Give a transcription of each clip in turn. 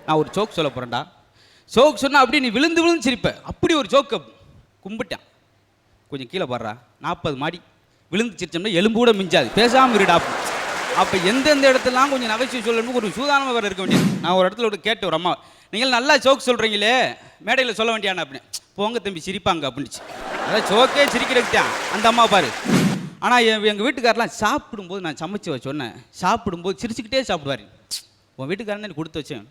நான் ஒரு ஜோக் சொல்ல போறேன்டா. ஜோக் சொன்னா அப்படி நீ விழுந்து விழுந்து சிரிப்ப. அப்படி ஒரு ஜோக்க கும்பிட்டான். கொஞ்சம் கீழே பாடுறா. 40 மாடி விழுந்து சிரிச்சோம்னா எலும்பு கூட மிஞ்சாது. பேசாம இருடா. அப்போ எந்தெந்த இடத்துலாம் கொஞ்சம் நகைச்சுவை சொல்லணும் ஒரு சூதானமாக வேறு இருக்க வேண்டியது. நான் ஒரு இடத்துல கேட்டேன் ஒரு அம்மா, நீங்கள் நல்லா ஜோக் சொல்கிறீங்களே மேடையில் சொல்ல வேண்டியானா அப்படின்னு. போங்க தம்பி சிரிப்பாங்க அப்படின்னுச்சு. அதான் ஜோக்கே சிரிக்கிறதுக்கு தான் அந்த அம்மா பாரு. ஆனால் எங்கள் வீட்டுக்காரெலாம் சாப்பிடும்போது நான் சமைச்சு சொன்னேன், சாப்பிடும்போது சிரிச்சுக்கிட்டே சாப்பிடுவார். உன் வீட்டுக்காரன் எனக்கு கொடுத்து வச்சேன்,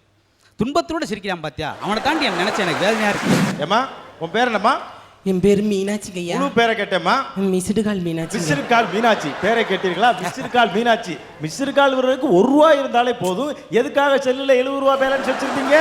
துன்பத்தோடு சிரிக்கிறான் பார்த்தியா, அவனை தாண்டி எனக்கு நினச்சேன், எனக்கு வேதனையாக இருக்கு. ஏம்மா உன் பேர் என்னம்மா? என் பேர் மீனாட்சி ஐயா. முழு பேரை கேட்டேம்மா. மிஸ்டுகால் மீனாட்சி. மிஸ்டுகால் மீனாட்சி பேரை கேட்டீர்களா? மிஸ்டுகால் மீனாட்சி. மிஸ்டுகால் வர்றதுக்கு ₹1 இருந்தாலே போதும். எதுக்காக செல்லுல ₹70 பேலன்ஸ் வச்சிருந்தீங்க?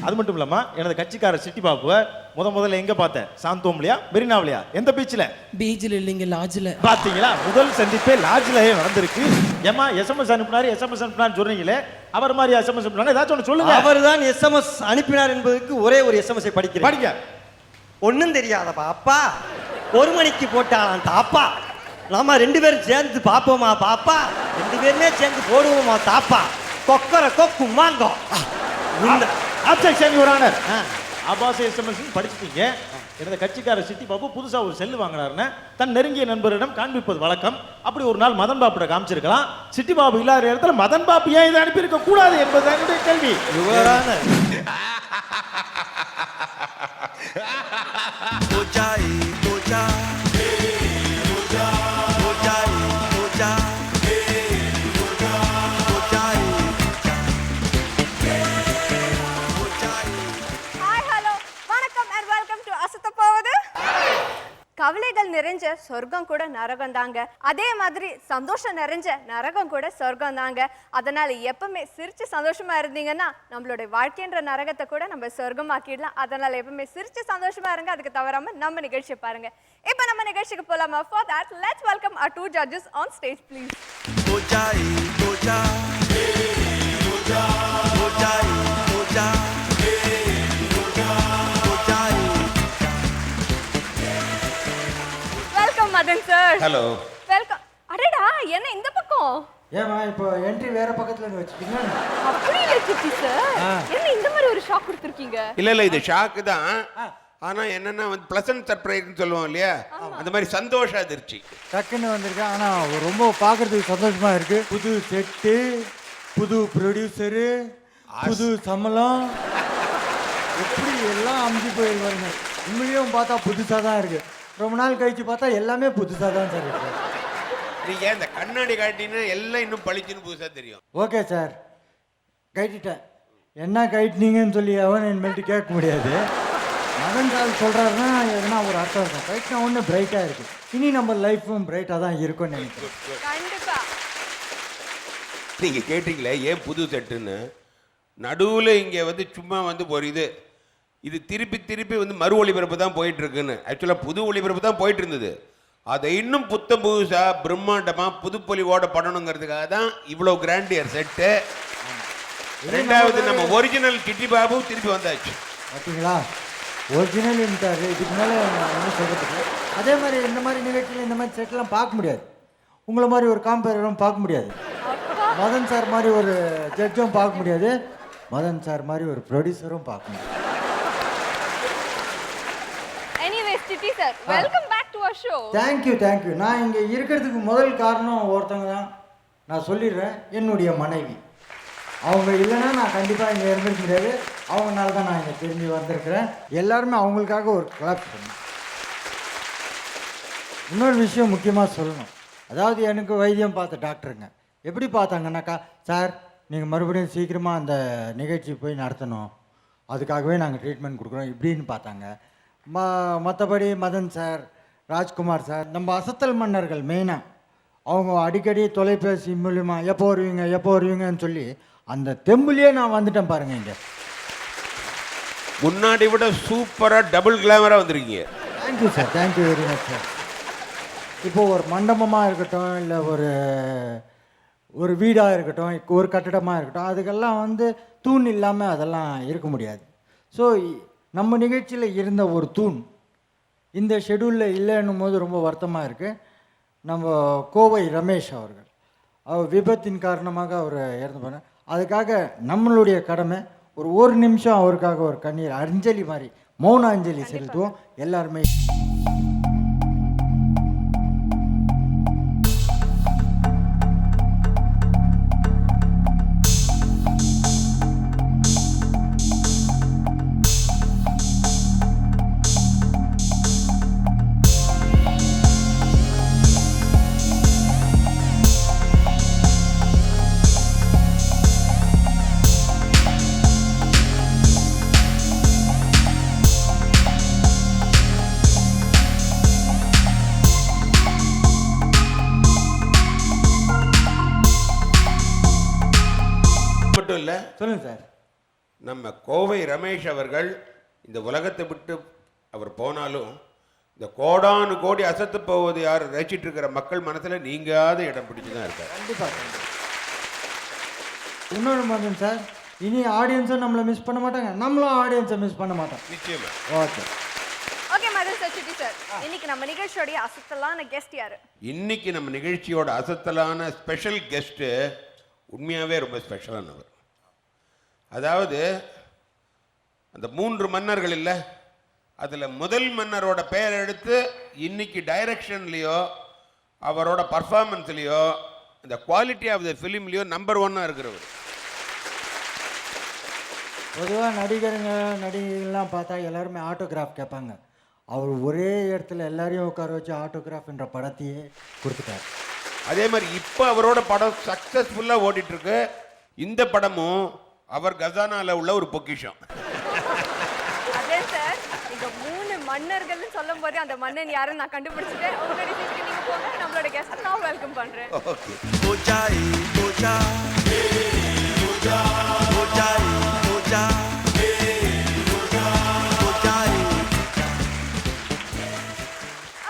அது மட்டும் இல்லம்மா, எனது கட்சிக்கார சிட்டி பாப்புவை முதல்ல எங்க பார்த்தேன்? சாந்தோம்லையா மெரினாவிலையா? எந்த பீச்சில்? பீச்சில் இல்லைங்க, லாட்ஜில். பார்த்தீங்களா? முதல் சந்திப்பே லாட்ஜிலே நடந்திருக்கு. ஏமா எஸ்எம்எஸ் அனுப்பினாரு சொன்னீங்களே, அவர் மாதிரி எஸ்எம்எஸ் அனுப்பினாங்க, ஏதாச்சும் ஒன்று சொல்லுங்க. அவர் தான் எஸ்எம்எஸ் அனுப்பினார் என்பதற்கு ஒரே ஒரு எஸ்எம்எஸ் படிக்க ஒன்றும் தெரியாதப்பா. அப்பா 1 மணிக்கு போட்டாலாம் தாப்பா, நாம 2 பேரும் சேர்ந்து பார்ப்போமா பாப்பா, 2 பேருமே சேர்ந்து போடுவோமா தாப்பா, கொக்கர கொக்கு மாங்கோ. Objection your honour. ஆபாச எஸ்எம்எஸ் படிச்சுட்டீங்க. எனது கட்சிக்கார சிட்டி பாபு புதுசா ஒரு செல்லு வாங்கினாருன்னு தன் நெருங்கிய நண்பரிடம் காண்பிப்பது வழக்கம். அப்படி ஒரு நாள் மதன் பாப்புட காமிச்சிருக்கலாம். சிட்டி பாபு இல்லாத இடத்துல மதன் பாப்பு ஏன் இதை அனுப்பியிருக்க கூடாது என்பதுதான் என்னுடைய கேள்வி. Your honour. கவலைகள் நிறைஞ்ச சொர்க்கம் கூட நரகம் தாங்க, அதே மாதிரி சந்தோஷம் நிறைஞ்ச நரகம் கூட சொர்க்கம் தாங்க. அதனால எப்பவுமே சிரிச்சு சந்தோஷமா இருந்தீங்கன்னா நம்மளுடைய வாழ்க்கைன்ற நரகத்தை கூட நம்ம சொர்க்கமாக்கிடலாம். அதனால எப்பவுமே சிரிச்சு சந்தோஷமா இருங்க. அதுக்கு தவறாம நம்ம நிகழ்ச்சியை பாருங்க. இப்போ நம்ம நிகழ்ச்சிக்கு போலாமா? For that, let's welcome our 2 judges on stage, please. Madan sir. Hello. Welcome. அடடா, என்ன இந்த பக்கம்? ஏமா இப்போ என்ட்ரி வேற பக்கத்துல வச்சிட்டீங்க? அப்படி இல்ல சித்தி சார், என்ன இந்த மாதிரி ஒரு ஷாக் கொடுத்துருக்கீங்க? இல்ல இது ஷாக் தான். ஆனா என்னன்னா வந்து ப்ளசன்ட் சர்ப்ரைஸ்னு சொல்லுவோம் இல்லையா, அந்த மாதிரி சந்தோஷ அதிர்ச்சி டக்குன்னு வந்திருக்கேன். ஆனா ரொம்ப பார்க்கறதுக்கு சந்தோஷமா இருக்கு. புது செட்டு, புது ப்ரொடியூசரு, புது சம்பளம், எப்படி எல்லாம் அமைஞ்சு போயிருவாருங்க. உண்மையும் பார்த்தா புதுசாக தான் இருக்கு. ரொம்ப நாள் கழிச்சு பார்த்தா எல்லாமே புதுசாக தான் சார் இருக்கு. நீங்க இந்த கண்ணாடி காட்டினா எல்லாம் இன்னும் பளிச்சுன்னு புதுசா தெரியும். ஓகே சார், கைட்டிட்டேன். என்ன கைட்டினீங்கன்னு சொல்லி அவன் என்மேல்ட்டு கேட்க முடியாது. மதன் சார் சொல்கிறாருன்னா எதுனா ஒரு அர்த்தம் இருக்கும். கைட்டினா ஒன்று பிரைட்டாக இருக்குது. இனி நம்ம லைஃப்பும் பிரைட்டாக தான் இருக்கும்னு நினைக்கிறேன். கண்டிப்பா. நீங்க கேட்டீங்களே ஏன் புது செட்டுன்னு, நடுவில் இங்கே வந்து சும்மா வந்து ஒரு இது திருப்பி வந்து மறு ஒளிபரப்பு தான் போயிட்டு இருக்குன்னு. ஆக்சுவலாக புது ஒளிபரப்பு தான் போயிட்டு இருந்தது. அதை இன்னும் புதுசா பிரம்மாண்டமா புதுப்பொலிவோட பண்ணணுங்கிறதுக்காக தான் இவ்வளோ கிராண்டியர் செட்டு. ரெண்டாவது நம்ம ஒரிஜினல் கிட்டி பாபு திருப்பி வந்தாச்சு. பார்த்தீங்களா, ஒரிஜினல் இருந்தார். இதுக்கு மேலே என்ன சொல்கிறதுக்கு. அதே மாதிரி இந்த மாதிரி நிகழ்ச்சியில் இந்த மாதிரி செட்லாம் பார்க்க முடியாது. உங்களை மாதிரி ஒரு காம்பேரரும் பார்க்க முடியாது. மதன் சார் மாதிரி ஒரு ஜட்ஜும் பார்க்க முடியாது. மதன் சார் மாதிரி ஒரு ப்ரொடியூசரும் பார்க்க முடியாது. Chitti sir, welcome back to our show. Thank you. நான் இங்கே இருக்கிறதுக்கு முதல் காரணம் ஒருத்தவங்க தான். நான் சொல்லிடுறேன், என்னுடைய மனைவி. அவங்க இல்லைன்னா நான் கண்டிப்பாக இங்கே இருந்திருக்க முடியாது. அவங்கனால தான் நான் இங்கே திரும்பி வந்திருக்கிறேன். எல்லாருமே அவங்களுக்காக ஒரு கிளாப் பண்ணணும். இன்னொரு விஷயம் முக்கியமாக சொல்லணும். அதாவது எனக்கு வைத்தியம் பார்த்த டாக்டருங்க எப்படி பார்த்தாங்கன்னாக்கா, சார் நீங்கள் மறுபடியும் சீக்கிரமாக அந்த நிகழ்ச்சி போய் நடத்தணும், அதுக்காகவே நாங்கள் ட்ரீட்மெண்ட் கொடுக்குறோம் இப்படின்னு பார்த்தாங்க. மற்றபடி மதன் சார், ராஜ்குமார் சார், நம்ம அசத்தல் மன்னர்கள் மெயினாக அவங்க அடிக்கடி தொலைபேசி மூலிமா எப்போ வருவீங்கன்னு சொல்லி அந்த தெம்புலேயே நான் வந்துட்டேன் பாருங்கள். இங்கே முன்னாடி விட சூப்பராக டபுள் கிளாமராக வந்திருக்கீங்க. Thank you sir, thank you very much sir. இப்போது ஒரு மண்டபமாக இருக்கட்டும், இல்லை ஒரு வீடாக இருக்கட்டும், ஒரு கட்டடமாக இருக்கட்டும், அதுக்கெல்லாம் வந்து தூண் இல்லாமல் அதெல்லாம் இருக்க முடியாது. ஸோ நம்ம நிகழ்ச்சியில் இருந்த ஒரு தூண் இந்த ஷெடியூலில் இல்லைன்னும் போது ரொம்ப வருத்தமாக இருக்குது. நம்ம கோவை ரமேஷ் அவர்கள் அவர் விபத்தின் காரணமாக அவர் இறந்து போனார். அதுக்காக நம்மளுடைய கடமை ஒரு நிமிஷம் அவருக்காக ஒரு கண்ணீர் அஞ்சலி மாதிரி மௌன அஞ்சலி செலுத்துவோம் எல்லாருமே. மட்டும் இல்லை, சொல்லுங்க சார். நம்ம கோவை ரமேஷ் அவர்கள் இந்த உலகத்தை விட்டு அவர் போனாலும் இந்த கோடானு கோடி அசத்து போவது யார் ரசிச்சிட்டு இருக்கிற மக்கள் மனசுல நீங்காத இடம் பிடிச்சு தான் இருக்கார். கண்டிப்பாக. இன்னொரு மதன் சார், இனி ஆடியன்ஸும் நம்மளை மிஸ் பண்ண மாட்டாங்க, நம்மளும் ஆடியன்ஸை மிஸ் பண்ண மாட்டோம். நிச்சயமா. Okay okay Madan sir, Chitti sir, இன்னைக்கு நம்ம நிகழ்ச்சியோடைய அசத்தலான கெஸ்ட் யாரு? இன்னைக்கு நம்ம நிகழ்ச்சியோட அசத்தலான ஸ்பெஷல் கெஸ்ட்டு உண்மையாகவே ரொம்ப ஸ்பெஷலானவர். அதாவது அந்த 3 மன்னர்கள் இல்லை, அதில் முதல் மன்னரோட பெயர் எடுத்து இன்னைக்கு டைரக்ஷன்லேயோ அவரோட பர்ஃபார்மன்ஸ்லேயோ இந்த குவாலிட்டி ஆஃப் த ஃபிலிம்லேயோ நம்பர் 1 இருக்கிறவர். பொதுவாக நடிகர்கள்லாம் பார்த்தா எல்லாருமே ஆட்டோகிராஃப் கேட்பாங்க. அவர் ஒரே இடத்துல எல்லாரையும் உட்கார வச்சு ஆட்டோகிராஃப் என்ற படத்தையே கொடுத்துட்டார். அதே மாதிரி இப்போ அவரோட படம் சக்ஸஸ்ஃபுல்லாக ஓடிட்டுருக்கு. இந்த படமும் அவர் கசானால உள்ள ஒரு பொக்கிஷம். அதே சார், நீங்க 3 மன்னர்கள்னு சொல்லும் போது அந்த மன்னன் யாருன்னு நான் கண்டுபிடிச்சிட்டேன். உங்களுடைய சீட்டுக்கு நீங்க போங்க, நம்மளோட கெஸ்ட் நான் வெல்கம் பண்றேன். ஓகே.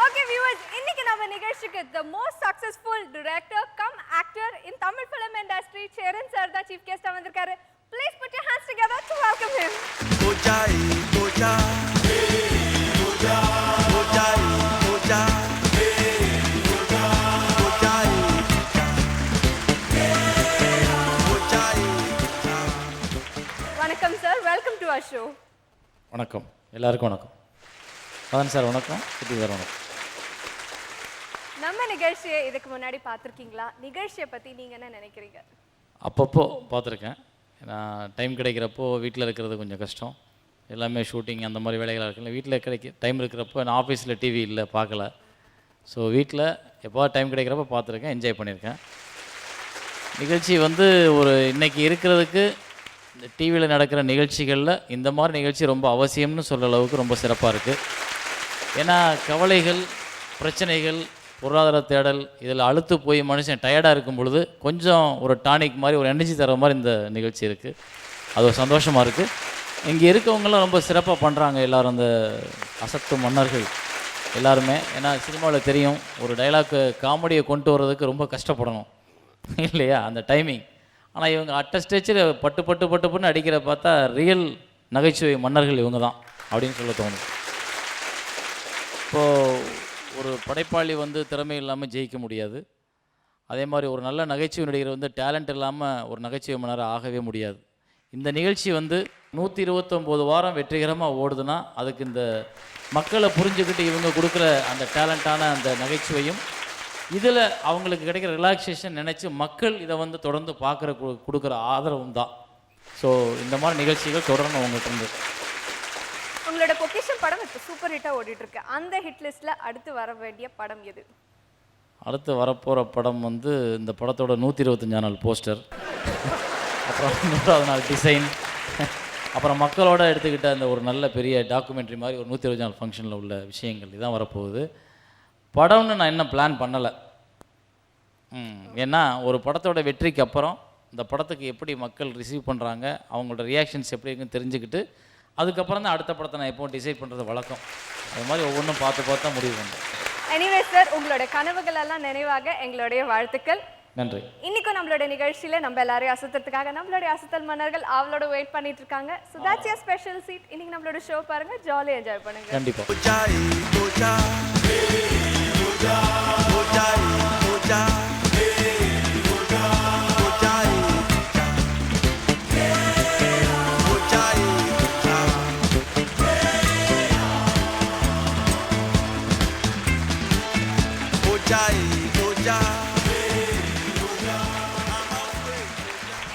ஓகே வியூவர்ஸ், இன்னைக்கு நம்ம நிகழ்ச்சிக்கு the most successful director come actor in Tamil film industry Cheran sir தான் சீஃப் கெஸ்டா வந்திருக்காரு. Please put your hands together to welcome him. வணக்கம் sir, welcome to our show. வணக்கம், எல்லாருக்கும் வணக்கம். மதன் சார் வணக்கம், சிட்டி சார் வணக்கம். நம்ம நிகழ்ச்சியை இதுக்கு முன்னாடி பார்த்துருக்கீங்களா? நிகழ்ச்சியை பத்தி நீங்க என்ன நினைக்கிறீங்க? அப்பப்போ பார்த்துருக்கேன். நான் டைம் கிடைக்கிறப்போ வீட்டில் இருக்கிறது கொஞ்சம் கஷ்டம், எல்லாமே ஷூட்டிங் அந்த மாதிரி வேலைகளாக இருக்குல்ல. வீட்டில் டைம் இருக்கிறப்போ நான் ஆஃபீஸில் டிவி இல்லை, பார்க்கல. ஸோ வீட்டில் எப்போ டைம் கிடைக்கிறப்ப பார்த்துருக்கேன், என்ஜாய் பண்ணியிருக்கேன். நிகழ்ச்சி வந்து ஒரு இன்றைக்கி இருக்கிறதுக்கு இந்த டிவியில் நடக்கிற நிகழ்ச்சிகளில் இந்த மாதிரி நிகழ்ச்சி ரொம்ப அவசியம்னு சொல்கிற அளவுக்கு ரொம்ப சிறப்பாக இருக்குது. ஏன்னா கவலைகள், பிரச்சனைகள், பொருளாதார தேடல், இதில் அழுத்து போய் மனுஷன் டயர்டாக இருக்கும் பொழுது கொஞ்சம் ஒரு டானிக் மாதிரி, ஒரு எனர்ஜி தர மாதிரி இந்த நிகழ்ச்சி இருக்குது. அது ஒரு சந்தோஷமாக இருக்குது. இங்கே இருக்கவங்களாம் ரொம்ப சிறப்பாக பண்ணுறாங்க எல்லோரும், அந்த அசத்து மன்னர்கள் எல்லாருமே. ஏன்னா சினிமாவில் தெரியும், ஒரு டைலாக் காமெடியை கொண்டு வர்றதுக்கு ரொம்ப கஷ்டப்படணும் இல்லையா, அந்த டைமிங். ஆனால் இவங்க அட்ட ஸ்டேச்சில் பட்டு பட்டு பட்டு பட்டுன்னு அடிக்கிற பார்த்தா ரியல் நகைச்சுவை மன்னர்கள் இவங்க தான் அப்படின்னு சொல்ல தோணும். இப்போது ஒரு படைப்பாளி வந்து திறமை இல்லாமல் ஜெயிக்க முடியாது. அதே மாதிரி ஒரு நல்ல நகைச்சுவை நடிகர் வந்து டேலண்ட் இல்லாமல் ஒரு நகைச்சுவை மன்னராக ஆகவே முடியாது. இந்த நிகழ்ச்சி வந்து 129 வாரம் வெற்றிகரமாக ஓடுதுன்னா அதுக்கு இந்த மக்களை புரிஞ்சுக்கிட்டு இவங்க கொடுக்குற அந்த டேலண்டான அந்த நகைச்சுவையும், இதில் அவங்களுக்கு கிடைக்கிற ரிலாக்ஸேஷன் நினச்சி மக்கள் இதை வந்து தொடர்ந்து பார்க்குற கொடுக்குற ஆதரவும் தான். ஸோ இந்த மாதிரி நிகழ்ச்சிகள் தொடரணும் உங்கள்கிட்ட இருந்து. உங்களோட பொக்கிஷன் படம் இப்போ சூப்பர் ஹிட்டாக ஓடிட்டு இருக்கு. அந்த ஹிட் லிஸ்ட்ல அடுத்து வர வேண்டிய படம் எது? அடுத்து வரப்போகிற படம் வந்து இந்த படத்தோட 125 நாள் போஸ்டர், அப்புறம் 100வது நாள் டிசைன், அப்புறம் மக்களோட எடுத்துக்கிட்ட அந்த ஒரு நல்ல பெரிய டாக்குமெண்ட்ரி மாதிரி ஒரு 120 நாள் ஃபங்க்ஷனில் உள்ள விஷயங்கள் இதுதான் வரப்போகுது. படம்னு நான் இன்னும் பிளான் பண்ணலை. ஏன்னா ஒரு படத்தோட வெற்றிக்கு அப்புறம் இந்த படத்துக்கு எப்படி மக்கள் ரிசீவ் பண்ணுறாங்க, அவங்களோட ரியாக்ஷன்ஸ் எப்படி இருக்குன்னு தெரிஞ்சுக்கிட்டு அதுக்கப்புறம் தான் அடுத்த படத்தை நான் எப்போவும் டிசைட் பண்ணுறது வழக்கம். அது மாதிரி ஒவ்வொன்றும் பார்த்து பார்த்தா முடிவு பண்ணுறேன். எனிவே சார், உங்களோட கனவுகள் எல்லாம் நினைவாக எங்களுடைய வாழ்த்துக்கள். நன்றி. இன்னைக்கும் நம்மளோட நிகழ்ச்சியில நம்ம எல்லாரையும் அசத்துறதுக்காக நம்மளுடைய அசத்தல் மன்னர்கள் அவளோட வெயிட் பண்ணிட்டு இருக்காங்க. So that's your special seat. இன்னைக்கு நம்மளோட ஷோ பாருங்க, ஜாலியாக என்ஜாய் பண்ணுங்க. கண்டிப்பாக.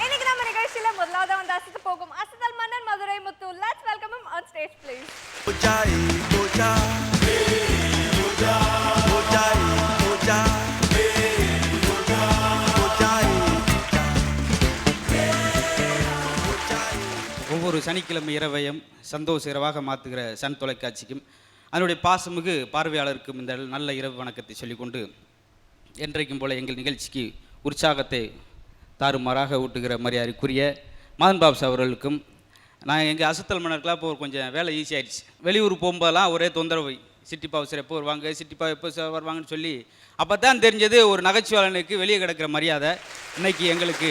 இன்னைக்கு நம்ம நிகழ்ச்சியில முதலாவது வந்து அசத்து போகும் அசத்தல் மன்னன் மதுரை முத்து. Let's welcome him on stage, please. ஒவ்வொரு சனிக்கிழமை இரவையும் சந்தோஷ இரவாக மாற்றுகிற சன் தொலைக்காட்சிக்கும் அதனுடைய பாசமிகு பார்வையாளருக்கும் இந்த நல்ல இரவு வணக்கத்தை சொல்லிக்கொண்டு என்றைக்கும் போல எங்கள் நிகழ்ச்சிக்கு உற்சாகத்தை தாறுமாறாக ஊட்டுகிற மரியாதைக்குரிய மதன் பாப்ஸ் அவர்களுக்கும், நான் எங்கள் அசத்தல் மன்னருக்கெலாம் இப்போ கொஞ்சம் வேலை ஈஸி ஆயிடுச்சு. வெளியூர் போகும்போதெல்லாம் ஒரே தொந்தரவு, சிட்டி பாப்ஸர் எப்போ வருவாங்க, சிட்டி பாப் எப்போ வருவாங்கன்னு சொல்லி அப்போ தான் தெரிஞ்சது ஒரு நகைச்சுவாளனுக்கு வெளியே கிடக்கிற மரியாதை. இன்னைக்கு எங்களுக்கு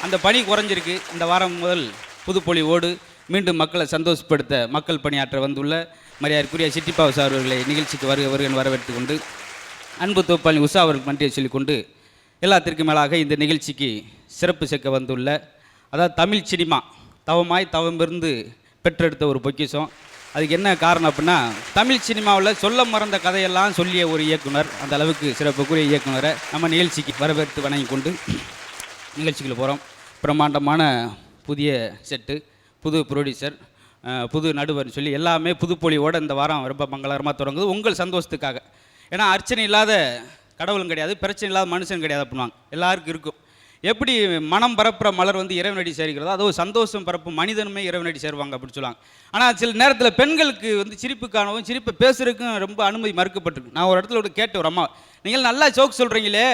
அந்த பணி குறைஞ்சிருக்கு. இந்த வாரம் முதல் புதுப்பொலிவோடு மீண்டும் மக்களை சந்தோஷப்படுத்த மக்கள் பணியாற்ற வந்துள்ள மரியாதைக்குரிய சிட்டி பாப்ஸ் அவர்களை நிகழ்ச்சிக்கு வருகன் வரவேற்று கொண்டு அன்பு தோப்பாளி உஷா அவர்களுக்கு நன்றியை சொல்லிக்கொண்டு, எல்லாத்திற்கும் மேலாக இந்த நிகழ்ச்சிக்கு சிறப்பு சேர்க்க வந்துள்ள, அதாவது தமிழ் சினிமா தவமிருந்து பெற்றெடுத்த ஒரு பொக்கிஷம். அதுக்கு என்ன காரணம் அப்படின்னா, தமிழ் சினிமாவில் சொல்ல மறந்த கதையெல்லாம் சொல்லிய ஒரு இயக்குனர், அந்த அளவுக்கு சிறப்புக்குரிய இயக்குனரை நம்ம நிகழ்ச்சிக்கு வரவேற்று வணங்கி கொண்டு நிகழ்ச்சிக்குள்ள போகிறோம். பிரம்மாண்டமான புதிய செட்டு, புது ப்ரொடியூசர், புது நடுவர்னு சொல்லி எல்லாமே புதுப்பொலியோடு இந்த வாரம் ரொம்ப மங்களகரமாக தொடங்குது உங்கள் சந்தோஷத்துக்காக. ஏன்னா அர்ச்சனை இல்லாத கடவுளும் கிடையாது, பிரச்சனை இல்லாத மனுஷன் கிடையாது அப்படின்வாங்க. எல்லாருக்கும் இருக்கும். எப்படி மனம் பரப்புற மலர் வந்து இறைவனடி சேர்க்கிறதோ, அதோ சந்தோஷம் பரப்பும் மனிதனுமே இறைவனடி சேருவாங்க அப்படின்னு சொல்லுவாங்க. ஆனால் சில நேரத்தில் பெண்களுக்கு வந்து சிரிப்புக்கானவும் சிரிப்பை பேசுறதுக்கும் ரொம்ப அனுமதி மறுக்கப்பட்டிருக்கு. நான் ஒரு இடத்துல கேட்ட ஒரு அம்மா, நீங்கள் நல்லா ஜோக் சொல்கிறீங்களே,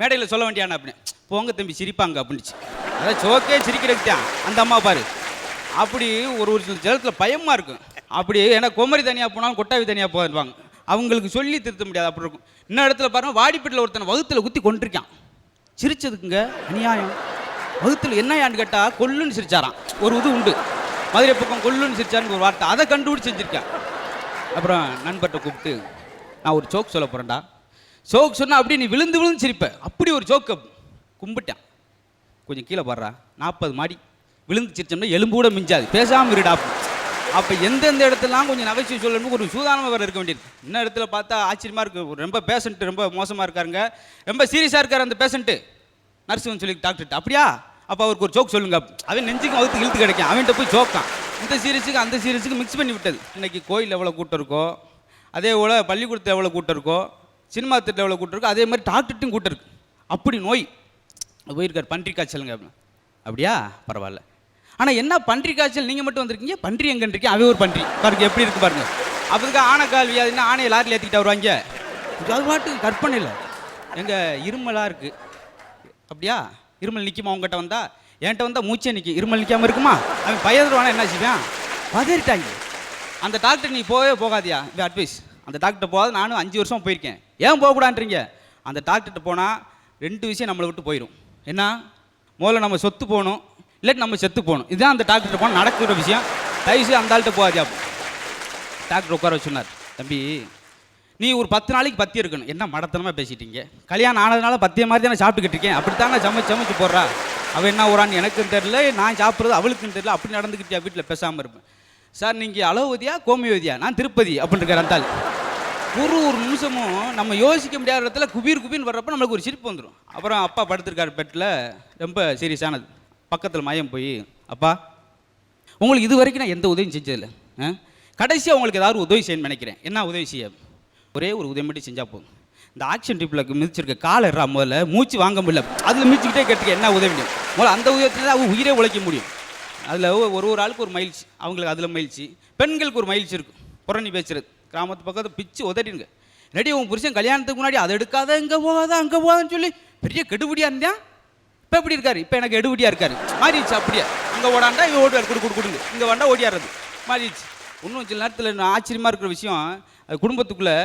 மேடையில் சொல்ல வேண்டியானா அப்படின்னு. போங்க தம்பி சிரிப்பாங்க அப்படின்னுச்சு. அதான் ஜோக்கே சிரிக்கிறதுக்கு தான் அந்த அம்மா பாரு. அப்படி ஒரு சில ஜலத்தில் பயமாக இருக்கும். அப்படி ஏன்னா குமரி தனியாக போனாலும் கொட்டாவி தனியாக போவாங்க. அவங்களுக்கு சொல்லி திருத்த முடியாது அப்படி இருக்கும். இன்னும் இடத்துல பாருங்கள், வாடிப்பட்டில் ஒருத்தனை வகுத்தில் குத்தி கொண்டிருக்கான். சிரிச்சதுக்குங்க அநியாயம். வகுத்தில் என்னையான்னு கேட்டால் கொல்லுன்னு சிரிச்சாராம். ஒரு இது உண்டு, மதுரை பக்கம் கொல்லுன்னு சிரிச்சான்னு ஒரு வார்த்தை, அதை கண்டுபிடிச்சி செஞ்சுருக்கேன். அப்புறம் நண்பர்கிட்ட கூப்பிட்டு, நான் ஒரு ஜோக் சொல்ல போகிறேன்டா, ஜோக் சொன்னால் அப்படி நீ விழுந்து விழுந்து சிரிப்ப, அப்படி ஒரு ஜோக்கை கும்பிட்டேன். கொஞ்சம் கீழே பாடுறா, 40 மாடி விழுந்து சிரிச்சோம்னா எலும்பு கூட மிஞ்சாது, பேசாமல் இருடா. அப்போ எந்தெந்த இடத்துலாம் கொஞ்சம் நகைச்சுவை சொல்லணும், ஒரு சூதானமாக வேறு இருக்க வேண்டியது. இன்னும் இடத்துல பார்த்தா ஆச்சரியமாக இருக்குது. ரொம்ப பேஷண்ட்டு ரொம்ப மோசமாக இருக்காருங்க, ரொம்ப சீரியஸாக இருக்கார் அந்த பேஷண்ட்டு. நர்ஸுன்னு சொல்லி டாக்டர்கிட்ட, அப்படியா அப்போ அவருக்கு ஒரு ஜோக் சொல்லுங்க. அவன் நெஞ்சுக்கும் வகுத்து இழுத்து கிடைக்கும், அவன்கிட்ட போய் ஜோக்கான். இந்த சீரியஸுக்கு அந்த சீரியஸுக்கு மிக்ஸ் பண்ணி விட்டது. இன்றைக்கி கோயில் எவ்வளோ கூட்டம் இருக்கோ, அதே போல் பள்ளிக்கூடத்தில் எவ்வளோ கூட்டம் இருக்கோ, சினிமா தேட்டரில் எவ்வளோ கூட்டம் இருக்கோ, அதே மாதிரி டாக்டர்ட்டும் கூட்டம் இருக்குது. அப்படி நோய் போயிருக்கார். பன்றி காய்ச்சலுங்க அப்படியா, பரவாயில்ல. ஆனால் என்ன பன்றி காய்ச்சல், நீங்கள் மட்டும் வந்திருக்கீங்க, பன்றி எங்கே இருக்கீங்க, அவன் ஒரு பன்றி பாருங்க எப்படி இருக்கு பாருங்க. அப்போதுக்கு ஆனைக்கால் வியாதினா ஆணையை லாரியில் ஏற்றிக்கிட்டு வருவாங்க. அது பாட்டுக்கு கற்பனை இல்லை. எங்கள் இருமலாக இருக்குது, அப்படியா இருமல் நிற்குமா உங்ககிட்ட வந்தா, என்கிட்ட வந்தால் மூச்சே நிற்கும், இருமல் நிற்காமல் இருக்குமா. அவன் பயந்துருவானா என்ன செய்வான், பதறிட்டாங்க. அந்த டாக்டர் நீ போகவே போகாதியா, இது அட்வைஸ். அந்த டாக்டர் போகாது, நானும் 5 வருஷம் போயிருக்கேன். ஏன் போகக்கூடாதுன்றீங்க, அந்த டாக்டர்கிட்ட போனால் 2 விஷயம் நம்மளை விட்டு போயிடும். என்ன, முதல்ல நம்ம சொத்து போகணும், இல்லாட்டி நம்ம செத்து போகணும். இதுதான் அந்த டாக்டர்கிட்ட போனால் நடக்கிற விஷயம். தயவுசெய்து அந்த ஆள்கிட்ட போகாதியா. டாக்டர் உட்கார வச்சு சொன்னார், தம்பி நீ ஒரு 10 நாளைக்கு பத்தியம் இருக்கணும். என்ன மடத்தனமாக பேசிட்டீங்க, கல்யாணம் ஆனதுனால பத்தியம் மாதிரி தானே சாப்பிட்டுக்கிட்டு இருக்கேன், அப்படித்தானே சமைச்சு போடுறா. அவள் என்ன ஊரான்னு எனக்கும் தெரியல, நான் சாப்பிட்றது அவளுக்கும் தெரியல, அப்படி நடந்துக்கிட்டியா, வீட்டில் பேசாமல் இருப்பேன். சார் நீங்கள் அளவுதியா கோமியோதியா, நான் திருப்பதி அப்படின்னு இருக்கார் அந்த ஆள். ஒரு நிமிஷமும் நம்ம யோசிக்க முடியாத இடத்துல குபீர்னு வர்றப்போ நம்மளுக்கு ஒரு சிரிப்பு வந்துடும். அப்புறம் அப்பா படுத்திருக்காரு பெட்டில், ரொம்ப சீரியஸானது. பக்கத்தில் மயம் போய், அப்பா உங்களுக்கு இது வரைக்கும் நான் எந்த உதவியும் செஞ்சதில்லை, கடைசியாக உங்களுக்கு ஏதாவது உதவி செய்யணும்னு நினைக்கிறேன், என்ன உதவி செய்ய, ஒரே ஒரு உதவி மட்டும் செஞ்சால் போதும். இந்த ஆக்ஷன் ட்ரிப்பில் மிதிச்சிருக்க காலை எறா, முதல்ல மூச்சு வாங்க முடியல, அதில் மிதிச்சுக்கிட்டே கேட்டுக்க என்ன உதவி முடியும், முதல்ல அந்த உதவியில் தான் உயிரே உழைக்க முடியும். அதில் ஒரு ஆளுக்கு ஒரு மகிழ்ச்சி, அவங்களுக்கு அதில் மகிழ்ச்சி. பெண்களுக்கு ஒரு மகிழ்ச்சி இருக்கும், புறணி பேசுறது. கிராமத்து பக்கத்தை பிச்சு உதறிடுங்க. ரெடி உன் புருஷன் கல்யாணத்துக்கு முன்னாடி அதை எடுக்காத, இங்கே போகாத அங்கே போகாதுன்னு சொல்லி பெரிய கெடுபடியாக இருந்தேன். இப்போ எப்படி இருக்காரு, இப்போ எனக்கு எடுபடியாக இருக்காரு, மாறிடுச்சு. அப்படியே அங்கே ஓடாண்டா இவன் ஓடுவார், கொடுங்க, இங்கே வேண்டா ஓடியாடுறது, மாறிடுச்சு. இன்னும் சில நேரத்தில் ஆச்சரியமாக இருக்கிற விஷயம், அது குடும்பத்துக்குள்ளே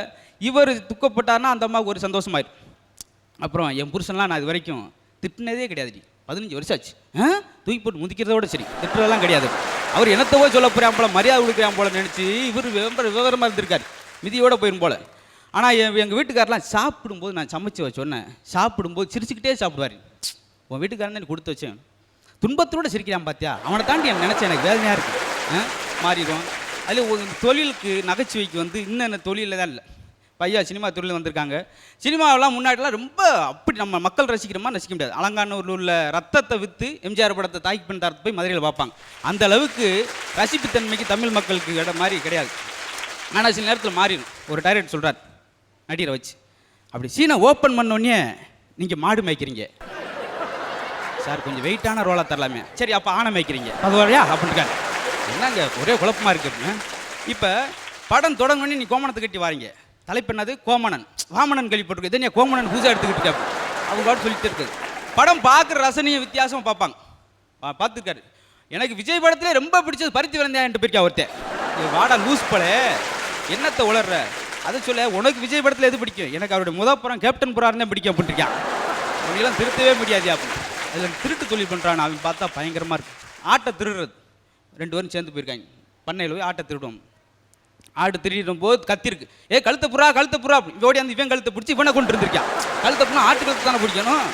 இவர் துக்கப்பட்டார்னா அந்த அம்மாவுக்கு ஒரு சந்தோஷமாயிடும். அப்புறம் என் புருஷன்லாம் நான் இது வரைக்கும் திட்டினதே கிடையாது, 15 வருஷம் ஆச்சு, தூக்கி போட்டு முதிக்கிறதோட சரி, திட்டுறதெல்லாம் கிடையாது. அவர் என்னத்தவோ சொல்ல போகிறான் போல, மரியாதை கொடுக்குறான் போல நினச்சி இவர் விவரமாக இருந்திருக்காரு, மிதியோடு போயிடும் போல். ஆனால் எங்கள் வீட்டுக்காரெலாம் சாப்பிடும்போது, நான் சமைச்சு சொன்னேன், சாப்பிடும்போது சிரிச்சுக்கிட்டே சாப்பிடுவார். உன் வீட்டுக்காரன் கொடுத்து வச்சேன், துன்பத்தோட சிரிக்கிறான் பார்த்தியா, அவனை தாண்டி எனக்கு நினச்சேன், எனக்கு வேதனையாக இருக்குது. மாறிடும். அதில் ஒரு தொழிலுக்கு நகைச்சுவைக்கு வந்து இன்னென்ன தொழிலில் தான் இல்லை. பையா சினிமா தொழில் வந்திருக்காங்க. சினிமாவெல்லாம் முன்னாடிலாம் ரொம்ப அப்படி நம்ம மக்கள் ரசிக்கிற மாதிரி ரசிக்க முடியாது. அலங்காநூரில் உள்ள ரத்தத்தை விற்று எம்ஜிஆர் படத்தை தாய்க்கு பண்ண தரத்து போய் மதுரையில் பார்ப்பாங்க. அந்த அளவுக்கு ரசிப்புத்தன்மைக்கு தமிழ் மக்களுக்கு இடம் மாதிரி கிடையாது. ஆனால் சில நேரத்தில் மாறிடும். ஒரு டைரக்டர் சொல்கிறார் நடிகரை வச்சு, அப்படி சீனை ஓப்பன் பண்ணோடனே நீங்கள் மாடு மேய்க்கிறீங்க சார், கொஞ்சம் வெயிட்டான ரோலாக தரலாமே, சரி அப்போ ஆணை மேய்க்கிறீங்க அது வரையா அப்படின்ட்டுக்காங்க. என்னங்க ஒரே குழப்பமாக இருக்கு அப்படின்னு. இப்போ படம் தொடங்கணுன்னே நீ கோமணத்தை கட்டி வாரீங்க, தலைப்பு என்னது கோமணன், வாமனன் கேள்விப்பட்டிருக்கு, இதை நீ கோமணன் புதுசாக எடுத்துக்கிட்டு இருக்காரு. அவங்க பாட்டு சொல்லிட்டு இருக்குது. படம் பார்க்குற ரசனையும் வித்தியாசமாக பார்ப்பாங்க. பார்த்துருக்காரு. எனக்கு விஜய் படத்திலே ரொம்ப பிடிச்சது பருத்தி விளையாண்டு போயிருக்கா ஒருத்தன். வாடா லூஸ் போல என்னத்தை உளர்ற, அதை சொல்ல உனக்கு விஜய் படத்தில் எது பிடிக்கும், எனக்கு அவருடைய முதற்புறம் கேப்டன் புறாருன்னே பிடிக்கும் அப்படின்ட்டுருக்கான். அவங்களாம் திருத்தவே முடியாது அப்படின்னு. அதில் திருட்டு தொழில் பண்ணுறான். அவன் பார்த்தா பயங்கரமாக இருக்கு. ஆட்டை திருடுறது 2 பேரும் சேர்ந்து போயிருக்காங்க. பண்ணையில் போய் ஆட்டை திருடுவோம். ஆடு திருடும் போது கத்திருக்கு, கழுத்தை புறா கழுத்தை புறா அப்படி ஓடி இவன் கழுத்தை பிடிச்சி இவனை கொண்டு இருந்திருக்கான். கழுத்தை புறா ஆட்டு கழுத்து தானே பிடிக்கணும்.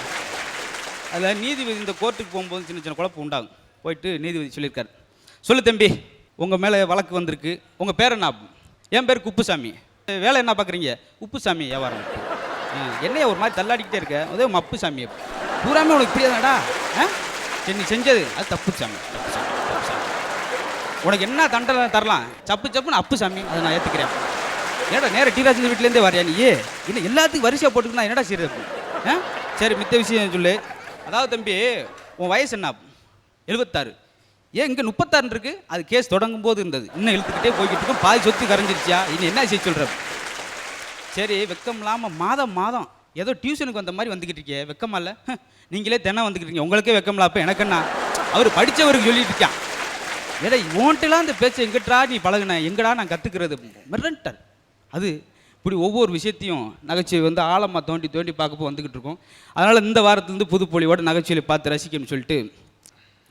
அதில் நீதிபதி இந்த கோர்ட்டுக்கு போகும்போது சின்ன சின்ன குழப்பம் உண்டாகும். போயிட்டு நீதிபதி சொல்லியிருக்காரு, சொல்லு தம்பி உங்கள் மேலே வழக்கு வந்திருக்கு, உங்கள் பேர் என்ன? என் பேர் குப்புசாமி. வேலை என்ன பார்க்குறீங்க? உப்புசாமி வியாபாரம். என்னைய ஒரு மாதிரி தள்ளாடிக்கிட்டே இருக்க, அதே அப்புசாமி பூராமே உனக்கு புரியாதாடா? நீ செஞ்சது அது தப்பு சாமி, உனக்கு என்ன தண்டனை தரலாம், சப்புன்னு அப்புசாமி, அதை நான் ஏற்றுக்கிறேன். ஏடா நேராக டீராஜ் வீட்டிலேருந்தே வரையா நீ? இல்லை எல்லாத்துக்கும் வரிசையாக போட்டுக்கினா என்னடா செய்யறது? சரி மித்த விஷயம் சொல்லு. அதாவது தம்பி உன் வயசு என்ன? 76. இங்கே 36 இருக்கு. அது கேஸ் தொடங்கும் போது இருந்தது, இன்னும் இழுத்துக்கிட்டே போய்கிட்டு இருக்கும். பாதி சொத்து கரைஞ்சிருச்சியா, இன்னும் என்ன செய்ய சொல்கிற? சரி வெக்கம் இல்லாமல் மாதம் ஏதோ டியூஷனுக்கு வந்த மாதிரி வந்துக்கிட்டு இருக்கே, வெக்கமா இல்லை? நீங்களே தினம் வந்துக்கிட்டு இருக்கீங்க, உங்களுக்கே வெக்கம்ல. அப்போ எனக்கு என்ன? அவர் படித்தவருக்கு சொல்லிட்டு இருக்கான். ஏடா ஓன்ட்டெல்லாம் இந்த பேச்சை எங்கிட்டா நீ பழகுன, எங்கடா நான் கற்றுக்கிறது மிரண்டர். அது இப்படி ஒவ்வொரு விஷயத்தையும் நகைச்சுவை வந்து ஆழமாக தோண்டி பார்க்கப்போ வந்துக்கிட்டு இருக்கோம். அதனால் இந்த வாரத்துலேருந்து புதுப்பொழியோட நகைச்சுவையை பார்த்து ரசிக்கணும்னு சொல்லிட்டு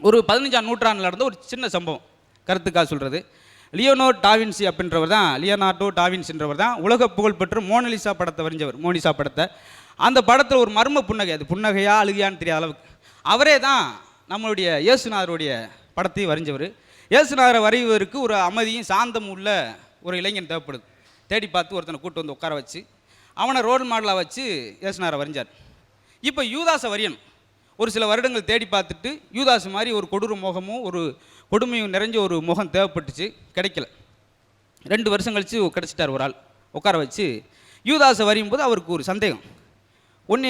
ஒரு 15ஆம் நூற்றாண்டில் நடந்த ஒரு சின்ன சம்பவம் கருத்துக்காக சொல்கிறது. லியோனார்டோ டாவின்சின்றவர் தான் உலக புகழ்பெற்ற மோனலிசா படத்தை வரைஞ்சவர். மோனிசா படத்தை, அந்த படத்தில் ஒரு மர்ம புன்னகை, அது புன்னகையா அழுகையான்னு தெரியாத அளவுக்கு அவரே தான் நம்மளுடைய இயேசுநாதருடைய படத்தையும் வரைஞ்சவர். இயேசுநாதரை வரைவதற்கு ஒரு அமைதியும் சாந்தமும் உள்ள ஒரு இளைஞன் தேவைப்படுது. தேடி பார்த்து ஒருத்தனை கூட்டு வந்து உட்கார வச்சு அவனை ரோல் மாடலாக வச்சு இயேசுநாதரை வரைஞ்சார். இப்போ யூதாஸை வரையணும். ஒரு சில வருடங்கள் தேடி பார்த்துட்டு யூதாஸ் மாதிரி ஒரு கொடூர முகமும் ஒரு கொடுமையும் நிறைஞ்ச ஒரு முகம் தேவைப்பட்டுச்சு, கிடைக்கல. 2 வருஷம் கழித்து கிடச்சிட்டார் ஒரு ஆள். உட்கார வச்சு யூதாஸை வரையும் போது அவருக்கு ஒரு சந்தேகம். ஒன்று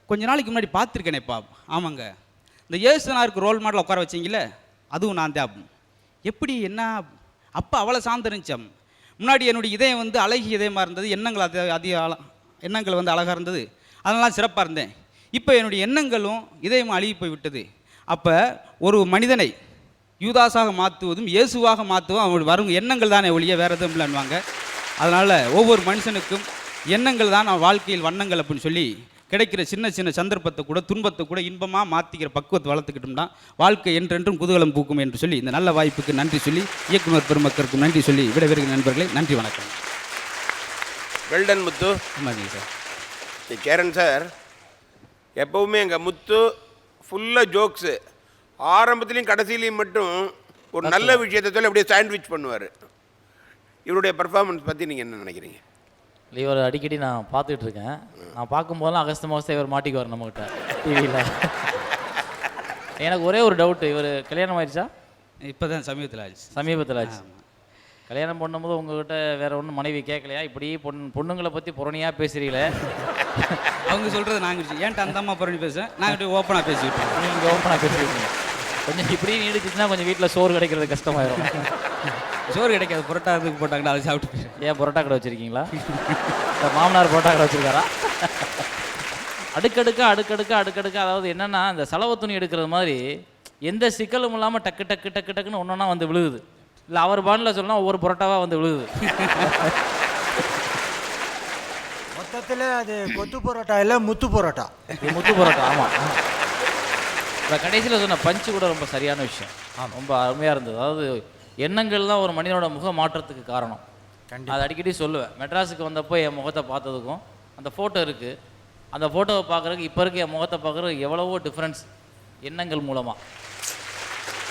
கொஞ்ச நாளைக்கு முன்னாடி பார்த்துருக்கேனேப்பா. ஆமாங்க, இந்த இயேசுநாதருக்கு ரோல் மாடலில் உட்கார வச்சிங்களே அதுவும் நான் தான். எப்படி என்ன? அப்போ அவ்வளோ சார்ந்து இருந்துச்சு. முன்னாடி என்னுடைய இதயம் வந்து அழகிய இதயமாக இருந்தது, எண்ணங்கள் வந்து அழகாக இருந்தது, அதெல்லாம் சிறப்பாக இருந்தேன். இப்போ என்னுடைய எண்ணங்களும் இதயமும் அழுகி போய் விட்டது. அப்போ ஒரு மனிதனை யூதாஸாக மாற்றுவதும் இயேசுவாக மாற்றுவதும் அவனுடைய வரும் எண்ணங்கள் தானே ஒழிய வேறு எதுவும் இல்லைன்னுவாங்க. அதனால் ஒவ்வொரு மனுஷனுக்கும் எண்ணங்கள் தான் வாழ்க்கையில் வண்ணங்கள் அப்படின்னு சொல்லி கிடைக்கிற சின்ன சின்ன சந்தர்ப்பத்தை கூட துன்பத்தை கூட இன்பமாக மாற்றிக்கிற பக்குவத்தை வளர்த்துக்கிட்டோம்னா வாழ்க்கை என்றென்றும் குதூகலம் பூக்கும் என்று சொல்லி இந்த நல்ல வாய்ப்புக்கு நன்றி சொல்லி இயக்குனர் பெருமக்களுக்கும் நன்றி சொல்லி விடைபெறுகிற நண்பர்களே, நன்றி வணக்கம். வெல்டன் முத்து. ஆமாங்க சார். கேரன் சார் எப்போவுமே எங்கள் முத்து ஃபுல்லாக ஜோக்ஸு, ஆரம்பத்துலேயும் கடைசியிலையும் மட்டும் ஒரு நல்ல விஷயத்தை சொல்லி அப்படியே சாண்ட்விச் பண்ணுவார். இவருடைய பர்ஃபார்மன்ஸ் பற்றி நீங்கள் என்ன நினைக்கிறீங்க? இல்லை இவர் அடிக்கடி நான் பார்த்துட்டு இருக்கேன். நான் பார்க்கும்போதெல்லாம் அகஸ்தமாக இவர் மாட்டிக்குவார் நம்மகிட்ட டிவியில். எனக்கு ஒரே ஒரு டவுட்டு, இவர் கல்யாணம் ஆயிடுச்சா? இப்போ தான் சமீபத்தில் ஆச்சு. சமீபத்தில் ஆச்சு. கல்யாணம் பண்ணும்போது உங்கள்கிட்ட வேறு ஒன்றும் மனைவி கேட்கலையா? இப்படி பொண்ணுங்களை பற்றி புறணியாக பேசுகிறீங்களே? அவங்க சொல்கிறது நாங்கள் ஏன்ட்டு அந்த அம்மா புறணி பேசுகிறேன், நாங்கள் ஓப்பனாக பேசிவிட்டோம். நீங்கள் ஓப்பனாக பேசிவிட்டீங்க. கொஞ்சம் இப்படி நீடிச்சிச்சுன்னா கொஞ்சம் வீட்டில் சோறு கிடைக்கிறது கஷ்டமாயிரும். சோறு கிடைக்காது, புரோட்டா இதுக்கு போட்டாங்கன்னா அதை சாப்பிட்டு. ஏன் புரோட்டா கடை வச்சுருக்கீங்களா? இந்த மாமனார் புரோட்டா கடை வச்சுருக்காரா? அடுக்கடுக்கா அதாவது என்னென்னா இந்த செலவு துணி எடுக்கிறது மாதிரி எந்த சிக்கலும் இல்லாமல் டக்குன்னு ஒன்றா வந்து விழுகுது. இல்லை அவர் பானில் சொன்னால் ஒவ்வொரு புரோட்டாவாக வந்து விழுகுது. மொத்தத்தில் அது கொத்து பரோட்டா இல்லை முத்து பரோட்டா. முத்து பரோட்டா. ஆமாம். இப்போ கடைசியில் சொன்ன பஞ்சு கூட ரொம்ப சரியான விஷயம், ரொம்ப அருமையாக இருந்தது. அதாவது எண்ணங்கள் தான் ஒரு மனிதனோட முக மாற்றத்துக்கு காரணம். அது அடிக்கடி சொல்லுவேன். மெட்ராஸுக்கு வந்தப்போ என் முகத்தை பார்த்ததுக்கும் அந்த ஃபோட்டோ இருக்குது, அந்த ஃபோட்டோவை பார்க்குறதுக்கு இப்போ இருக்க என் முகத்தை பார்க்குறதுக்கு எவ்வளவோ டிஃப்ரென்ஸ் எண்ணங்கள் மூலமாக.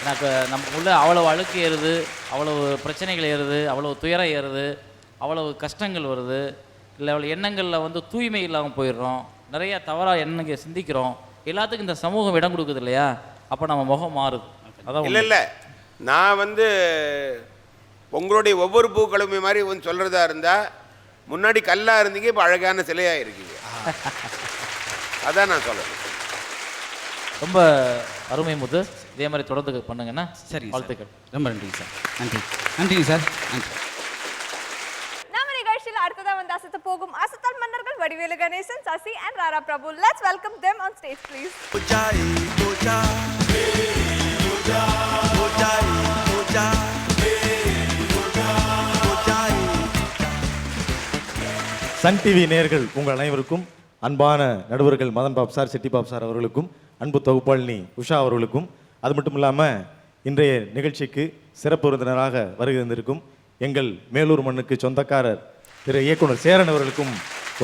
எனக்கு நமக்குள்ளே அவ்வளோ அழுக்கு ஏறுது, அவ்வளோ பிரச்சனைகள் ஏறுது, அவ்வளோ துயரம் ஏறுது, அவ்வளோ கஷ்டங்கள் வருது. இல்லை அவ்வளோ எண்ணங்களில் வந்து தூய்மை இல்லாமல் போயிடுறோம், நிறைய தவறாக எண்ணங்கள் சிந்திக்கிறோம். எல்லாத்துக்கும் இந்த சமூகம் இடம் கொடுக்குது இல்லையா? அப்போ நம்ம முகம் மாறுது. அதான் இல்லை இல்லை, நான் வந்து உங்களுடைய ஒவ்வொரு பூக்களுமே மாதிரி வந்து சொல்கிறதா இருந்தால் முன்னாடி கல்லாக இருந்தீங்க, இப்போ அழகான சிலையாக இருக்கீங்க. அதான் நான் சொல்கிறேன். ரொம்ப அருமை முத்து. இதே மாதிரி தொடர்ந்து பண்ணுங்கன்னா சரி, வாழ்த்துக்கள். ரொம்ப நன்றிங்க சார். நன்றி நன்றிங்க சார். நன்றி. நம்ம நிகழ்ச்சியில் அடுத்ததா வந்து அசத்த போகும் அசத்தல் மன்னர்கள் Vadivelu Ganesan, Sasi and Rara Prabhu. Let's welcome them on stage, please. Sun TV நேயர்கள் உங்கள் அனைவருக்கும், அன்பான நடுவர்கள் மதன் பாப் சார், சிட்டி பாப் சார் அவர்களுக்கும், அன்பு தொகுப்பாளினி உஷா அவர்களுக்கும், அது மட்டும் இல்லாமல் இன்றைய நிகழ்ச்சிக்கு சிறப்பு விருந்தினராக வருகை தந்திருக்கும் எங்கள் மேலூர் மண்ணுக்கு சொந்தக்காரர் திரு இயக்குனர் சேரன் அவர்களுக்கும்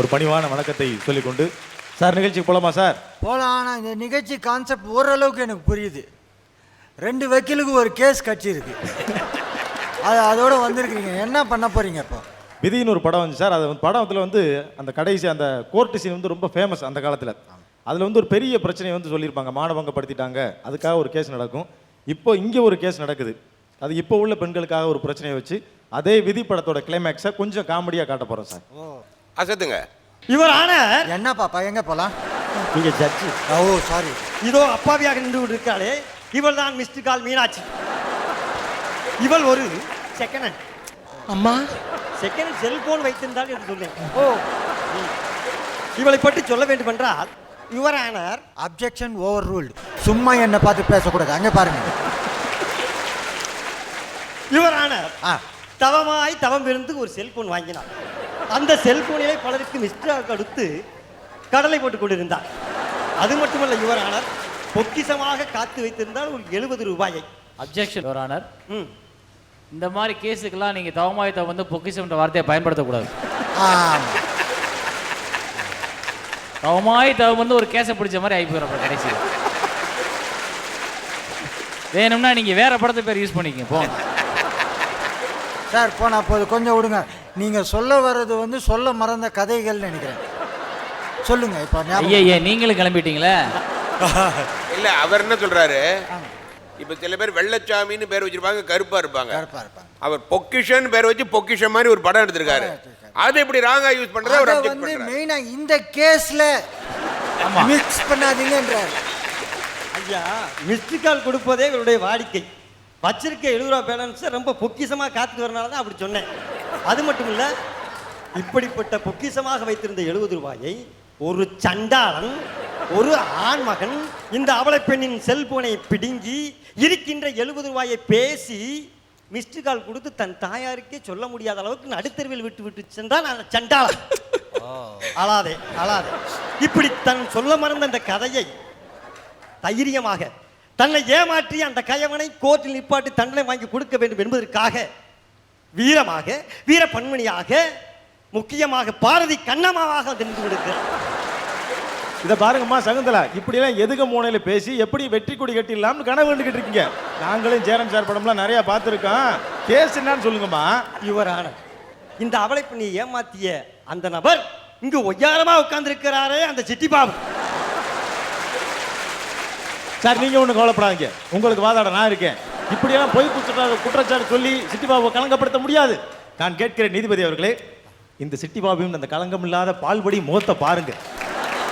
ஒரு பணிவான வணக்கத்தை சொல்லிக்கொண்டு, சார் நிகழ்ச்சிக்கு போகலாமா சார்? போகலாம். ஆனால் இந்த நிகழ்ச்சி கான்செப்ட் ஓரளவுக்கு எனக்கு புரியுது. 2 வக்கீலுக்கு ஒரு கேஸ் கட்சியிருக்கு, அதோட வந்திருக்கிறீங்க. என்ன பண்ண போகிறீங்க இப்போ? விதின்னு ஒரு படம் வந்து சார், அது படத்தில் வந்து அந்த கடைசி அந்த கோர்ட்டு சீன் வந்து ரொம்ப ஃபேமஸ் அந்த காலத்தில். அதில் வந்து ஒரு பெரிய பிரச்சனையை வந்து சொல்லியிருப்பாங்க, மானபங்கப்படுத்திட்டாங்க, அதுக்காக ஒரு கேஸ் நடக்கும். இப்போ இங்கே ஒரு கேஸ் நடக்குது, அது இப்போ உள்ள பெண்களுக்காக ஒரு பிரச்சனையை வச்சு அதே விதி படத்தோட கிளைமேக்ஸை கொஞ்சம் காமெடியாக காட்ட போகிறோம் சார். அசத்துங்க. இவர் ஆன என்ன பாப்பா, எங்கே போகலாம்? நீங்க ஜட்ஜி. ஓ சாரி. இதோ அப்பாவியாக நின்று கொண்டு இருக்காளே, இவள் தான் மிஸ்டர் கால் மீனாட்சி. இவள் ஒரு செகண்ட் ஹேண்ட் அம்மா செல்போன் வைத்திருந்தால் என்று சொன்னேன். ஓ, இவளை பற்றி சொல்ல வேண்டும் என்றால், your honour objection over ruled. சும்மா என்னை பார்த்து பேசக்கூடாது. அங்கே பாருங்க. யுவர் ஆனர் தவமாய் தவம் இருந்து ஒரு செல்போன் வாங்கினார். அந்த செல்போனிலே பலருக்கு மிஸ்டர் கொடுத்து கடலை போட்டுக் கொண்டிருந்தார். அது மட்டுமல்ல யுவர் ஆனர், பொக்கிசமாக காத்து வைத்திருந்தால் ஒரு 70 ரூபாயை. Objection your honour. இந்த மாதிரி கேஸுக்கெல்லாம் நீங்கள் தவமாயத்தை வந்து பொக்கிஷம்ன்ற வார்த்தையை பயன்படுத்தக்கூடாது. தவமாய் தவம் வந்து ஒரு கேஸை பிடிச்ச மாதிரி ஆகி போயிடும் கடைசியில். வேணும்னா நீங்கள் வேற படத்தை பேர் யூஸ் பண்ணிக்கங்க போங்க சார். போனா போது, கொஞ்சம் விடுங்க. நீங்கள் சொல்ல வர்றது வந்து சொல்ல மறந்த கதைகள்னு நினைக்கிறேன். சொல்லுங்க இப்போ. ஐயா நீங்களும் கிளம்பிட்டீங்களே. இல்லை, அவர் என்ன சொல்றாரு, இப்போ சில பேர் வெள்ளச்சாமின்னு பேர் வச்சிருப்பாங்க, கருப்பா இருப்பாங்க. அவர் பொக்கிஷன் பேர் வச்சு பொக்கிஷன் மாதிரி ஒரு படம் எடுத்திருக்காரு. அது எப்படி ராங்கா யூஸ் பண்றது? அவர் அப்ஜெக்ட் பண்றாரு. மெயினா இந்த கேஸ்ல மிக்ஸ் பண்ணாதீங்கன்றார். ஐயா, மிஸ்டர் கால் கொடுப்பதே இவருடைய வாடிக்கை. வச்சிருக்க 70 ரூபா பேலன்ஸை ரொம்ப பொக்கிஷமாக காத்துட்டு வரனால தான் அப்படி சொன்னேன். அது மட்டும் இல்லை, இப்படிப்பட்ட பொக்கிஷமாக வைத்திருந்த 70 ரூபாயை ஒரு சண்டாளன், ஒரு ஆண்மகன் இந்த அவளை பெண்ணின் செல்போனை பிடுங்கி இருக்கின்ற 70 ரூபாயை பேசி மிஸ்டர் கால் கொடுத்து தன் தாயாருக்கே சொல்ல முடியாத அளவுக்கு நடுத்தருவில் விட்டு சென்றான் அந்த சண்டாளன். அழாதே அழாதே. இப்படி தன் சொல்ல மறந்த அந்த கதையை தைரியமாக தன்னை ஏமாற்றி அந்த கயவனை கோர்ட்டில் நிப்பாட்டி தண்டனை வாங்கி கொடுக்க வேண்டும் என்பதற்காக வீரமாக, வீர பன்மணியாக, முக்கியமாக பாரதி கண்ணம்மாவாக நின்று கொடுக்கிறார். இதை பாருங்கம்மா சகுந்தலா, இப்படியெல்லாம் எதுக மூனையில பேசி எப்படி வெற்றி கொடி கட்டிடலாம்னு கனவு கண்டுகிட்டு இருக்கீங்க. நாங்களும் ஜெயராம் சார் படம்லாம் நிறைய பார்த்துருக்கோம். கேஸ் என்னன்னு சொல்லுங்கம்மா. யுவரான, இந்த அவளை பண்ணி ஏமாத்திய அந்த நபர் இங்கு ஒய்யாரமா உட்கார்ந்து இருக்கிறாரே, அந்த சிட்டி பாபு சார். நீங்க ஒன்றும் கவலைப்படாதீங்க, உங்களுக்கு வாதாட நான் இருக்கேன். இப்படியெல்லாம் பொய் குற்றச்சாட்டு சொல்லி சிட்டி பாபுவை கலங்கப்படுத்த முடியாது. நான் கேட்கிறேன் நீதிபதி அவர்களே, இந்த சிட்டி பாபுவின் அந்த களங்கம் இல்லாத பால்படி முகத்தை பாருங்க.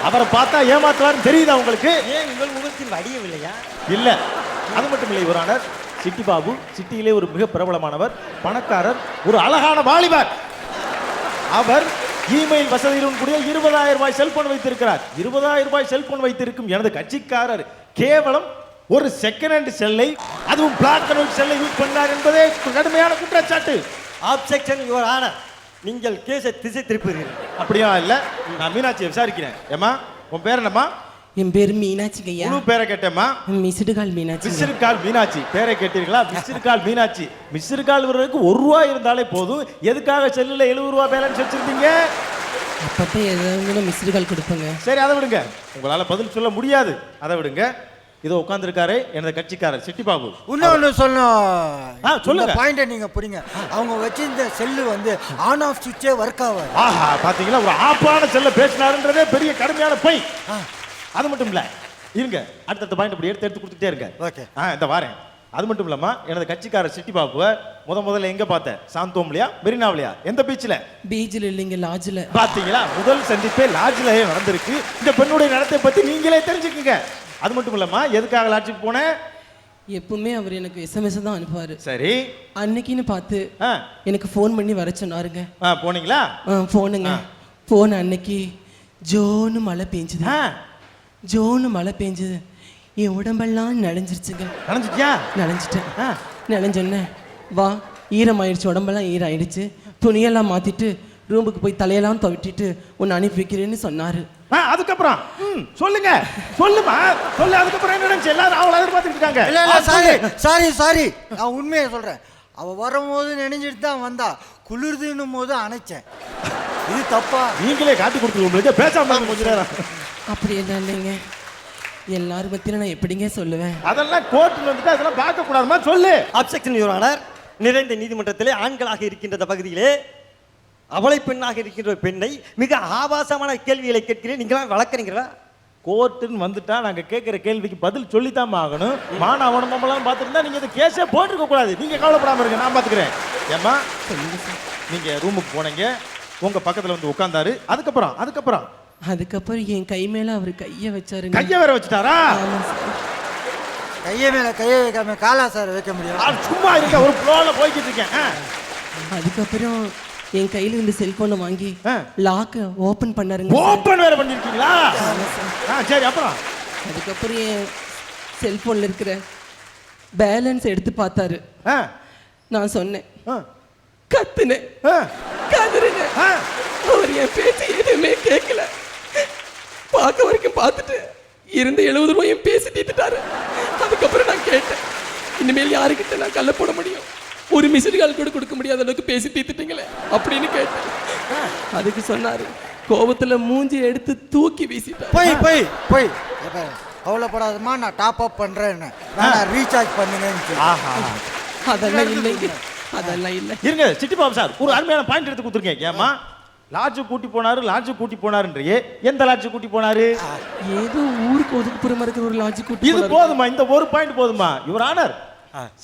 அவரை பார்த்தா ஏமாத்துவார்னு தெரியுதா உங்களுக்கு? ஏன் உங்கள் முகத்தில் வடியவில்லையா? இல்ல, அது மட்டும் இல்லை யுவரானர். சிட்டி பாபு சிட்டியிலே ஒரு மிக பிரபலமானவர், பணக்காரர், ஒரு அழகான வாலிபர். அவர் இமெயில் வசதியுடன் கூடிய 20,000 ரூபாய் செல்போன் வைத்திருக்கிறார். 20,000 ரூபாய் செல்போன் வைத்திருக்கும் எனது கட்சிக்காரர் கேவலம் ஒரு செகண்ட் ஹேண்ட் செல்லை, அதுவும் பிளாக் அண்ட் ஒயிட் செல்லை யூஸ் பண்ணார் என்பதே கடுமையான குற்றச்சாட்டு. ஆப்ஜெக்ஷன் யுவர் ஆனர், நீங்கள் கேஸை திசை திருப்புகிறீர்கள். அப்படியா? இல்ல, நான் மீனாட்சியை விசாரிக்கிறேன். ஏமா, உன் பேர் என்னம்மா? என் பேர் மீனாட்சி ஐயா. முழு பேரை கேட்டேம்மா. Missed call Meenakshi. Missed call Meenakshi பேரை கேட்டீர்களா? Missed call Meenakshi. Missed call வருவதற்கு 1 ரூபாய் இருந்தாலே போதும். எதுக்காக செல்லுல 70 ரூபாய் பேலன்ஸ் வச்சிருந்தீங்க? அப்பப்போ ஏதாவது மிஸ்டு கால் கொடுப்பேங்க. சரி அதை விடுங்க, உங்களால பதில் சொல்ல முடியாது, அதை விடுங்க. இதோ உட்கார்ந்திருக்காரு எனது கட்சிக்காரர் சிட்டி பாபு. இன்னொன்று சொல்லுங்க. சொல்லணும் பாயிண்ட்டை நீங்கள் புரியுங்க. அவங்க வச்சிருந்த செல்லு வந்து ஆன் ஆஃப் சுவிட்சே ஒர்க் ஆகாது. ஆஹா, பாத்தீங்களா, ஒரு ஆப்பான செல்ல பேசினாருன்றதே பெரிய கடுமையான பொய். அது மட்டும் இல்ல, இருங்க, அடுத்த பாயிண்ட் அப்படி எடுத்து கொடுத்துட்டே இருங்க. ஓகே, இந்த வாரேன். அது மட்டும் இல்லாம எனது கட்சிக்காரர் சிட்டி பாபுவை முதல்ல எங்க பார்த்தேன்? சாந்தோம்லையா, மெரினாவிலையா, எந்த பீச்ல? பீச்சில் இல்லைங்க, லாட்ஜில். பாத்தீங்களா, முதல் சந்திப்பே லாட்ஜில் நடந்திருக்கு. இந்த பெண்ணுடைய நடத்தை பத்தி நீங்களே தெரிஞ்சுக்குங்க. அது மட்டும் இல்லம்மா, எதுக்காக லாட்ஜுக்கு போனேன்? எப்பவுமே அவர் எனக்கு எஸ்எம்எஸ் தான் அனுப்புவாரு. சரி, அன்னைக்குன்னு பார்த்து எனக்கு ஃபோன் பண்ணி வர சொன்னாருங்க. போனீங்களா? போனுங்க. போன அன்னைக்கு ஜோன்னு மழை பெஞ்சுது. ஜோன்னு மழை பெஞ்சுது. என் உடம்பெல்லாம் நனைஞ்சிருச்சுங்க. நனைஞ்சிட்டியா? நனைஞ்சிட்டேன். நனைஞ்சொன்னே வா, ஈரமாயிடுச்சு, உடம்பெல்லாம் ஈரம் ஆயிடுச்சு, துணியெல்லாம் மாத்திட்டு ரூமுக்கு போய் தலையெல்லாம் துவட்டிட்டு உன்னை அனுப்பி வைக்கிறேன்னு சொன்னாரு. அதுக்கப்புறம் சொல்லுங்க, சொல்லுமா, சொல்லு. அதுக்கப்புறம் என்ன நடந்துச்சு? எல்லாரும் அவளை எதிர்பார்த்துட்டு இருக்காங்க. இல்லை இல்லை, சாரி, நான் உண்மையை சொல்கிறேன். அவள் வரும்போது நினைஞ்சிட்டு தான் வந்தா, குளிர்துன்னும் போது அணைச்சேன். இது தப்பா? நீங்களே காட்டி கொடுத்துருவோம், பேசாம கொஞ்ச நேரம். அப்படி எல்லாம் இல்லைங்க, எல்லாரும் பத்தியும் நான் எப்படிங்க சொல்லுவேன்? அதெல்லாம் கோர்ட்டுல வந்துட்டு அதெல்லாம் பார்க்க கூடாதுமா, சொல்லு. Objection your honour. நிறைந்த நீதிமன்றத்திலே ஆண்களாக இருக்கின்ற பகுதியிலே அவளை பெண்ணாக இருக்கின்ற பெண்ணை மிக ஆபாசமான கேள்விகளை கேட்கிறேன். நீங்களா வளர்க்குறீங்களா? கோர்ட்டுன்னு வந்துட்டா நாங்க கேட்கிற கேள்விக்கு பதில் சொல்லித்தான் ஆகணும். மான அவனமெல்லாம் பார்த்துருந்தா நீங்க இந்த கேஸே போட்டிருக்க கூடாது. நீங்க கவலைப்படாம இருங்க, நான் பாத்துக்கிறேன். ஏமா, நீங்க ரூமுக்கு போனீங்க, உங்க பக்கத்துல வந்து உட்கார்ந்தாரு. அதுக்கப்புறம் என் கை மேல அவர் கைய வச்சாருங்க. கைய வேற வச்சுட்டாரா? கையை மேல கையை வைக்காம காலா சார் வைக்க முடியும்? சும்மா இருக்க, ஒரு ஃப்ளோல போய்கிட்டு இருக்கேன். அதுக்கப்புறம் என் கையில இருந்து செல்போனை வாங்கி லாக் ஓபன் பண்ணாருங்க. ஓபன் வேற பண்ணிருக்கீங்களா? சரி, அப்புறம்? அதுக்கப்புறம் என் செல்போன்ல இருக்கிற பேலன்ஸ் எடுத்து பார்த்தாரு. நான் சொன்னேன், கத்துனேன், கதறினேன். அவர் என் பேச்சு எதுவுமே கேட்கல. பார்க்க வரைக்கும் பார்த்துட்டு இருந்த 70 ரூபாயும் பேசி தீர்த்துட்டாரு. அதுக்கப்புறம் நான் கேட்டேன், இனிமேல் யாருக்கிட்ட நான் கள்ள போட முடியும்? ஒரு மிஸ்டு கால் கூட கொடுக்க முடியாத அளவுக்கு பேசி தீர்த்துட்டீங்களே அப்படின்னு கேட்டேன். அதுக்கு சொன்னாரு, கோபத்துல மூஞ்சி எடுத்து தூக்கி வீசிட்டார். போய் கவலைப்படாதமா, நான் டாப் அப் பண்றேன்னு ரீசார்ஜ் பண்ணுங்கன்னு. அதெல்லாம் இல்லைங்க, அதெல்லாம் இல்லை. இருங்க சிட்டி பாபு சார், ஒரு அருமையான பாயிண்ட் எடுத்து கொடுத்துருக்கேன். ஏமா, லாட்ஜு கூட்டி போனாருன்றியே, எந்த லாட்ஜு கூட்டி போனாரு? ஏதோ ஊருக்கு ஒதுக்குப்புறமா இருக்கிற ஒரு லாட்ஜு கூட்டி. இது போதுமா? இந்த ஒரு பாயிண்ட் போதுமா? யுவர் ஆனர்,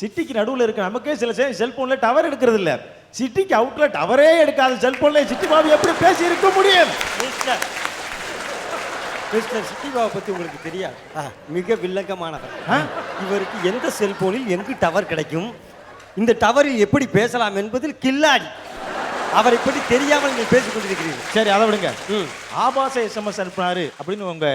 சிட்டிக்கு நடுவில் இருக்க நமக்கே சில செல்போன்ல டவர் எடுக்கிறது இல்ல. சிட்டிக்கு அவுட்ல டவரே எடுக்காத செல்போன்ல சிட்டி பாபு எப்படி பேசி இருக்க முடியும்? மிஸ்டர் சிட்டி பாபு பத்தி உங்களுக்கு தெரியாது, மிக வில்லங்கமானவர். இவருக்கு எந்த செல்போனில் எங்கு டவர் கிடைக்கும், இந்த டவரில் எப்படி பேசலாம் என்பதில் கில்லாடி. அவரை பற்றி தெரியாமல் நீங்கள் பேசிக் கொண்டிருக்கிறீர்கள். சரி, அதை விடுங்க. ஆபாச எஸ்எம்எஸ் அனுப்பினாரு அப்படின்னு உங்க